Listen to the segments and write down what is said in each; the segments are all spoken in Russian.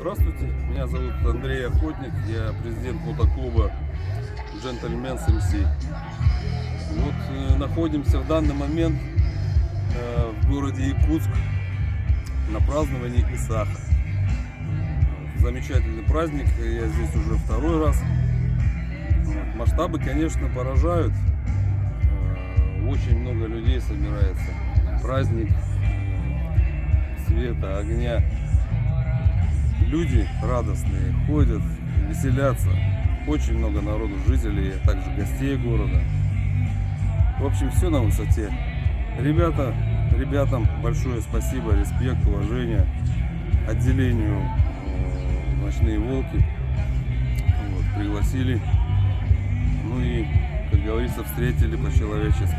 Здравствуйте, меня зовут Андрей Охотник, я президент мотоклуба Gentleman's MC. Вот находимся в данный момент в городе Якутск на праздновании Исаха. Замечательный праздник, я здесь уже второй раз. Масштабы, конечно, поражают. Очень много людей собирается. Праздник света, огня. Люди радостные, ходят, веселятся. Очень много народу, жителей, а также гостей города. В общем, все на высоте. Ребятам большое спасибо, респект, уважение. Отделению «Ночные волки» вот, пригласили. Ну и, как говорится, встретили по-человечески.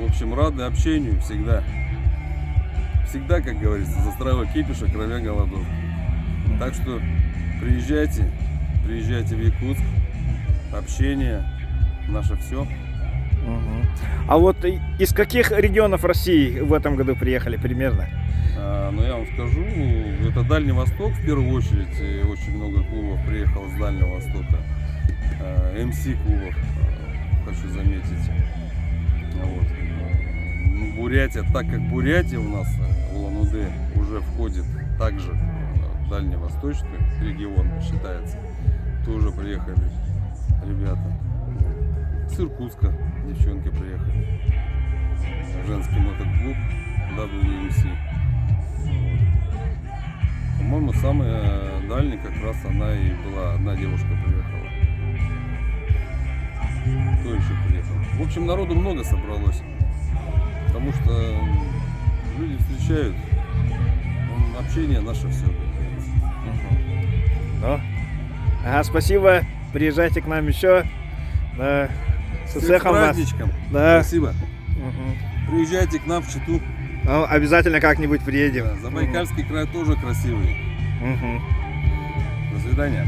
В общем, рады общению всегда. Всегда, как говорится, за здравый кипиш, кроме голодов. Так что приезжайте в Якутск. Общение наше все. А вот из каких регионов России в этом году приехали примерно? Но я вам скажу, это Дальний Восток в первую очередь. И очень много клубов приехало с Дальнего Востока. МС клубов, хочу заметить. Вот. Бурятия, так как Бурятия у нас, Улан-Удэ, уже входит также в дальневосточный регион, считается, тоже приехали ребята. С Иркутска девчонки приехали. Женский мотоклуб WMC. Вот. По-моему, самая дальняя как раз она и была, одна девушка приехала. Кто еще приехал? В общем, народу много собралось. Потому что люди встречают, общение наше все. Ну, ага, спасибо, приезжайте к нам еще. Да. С успехом вас. Праздничком. Да. Спасибо. Приезжайте к нам в Читу. Ну, обязательно как-нибудь приедем. Да, Забайкальский край тоже красивый. До свидания.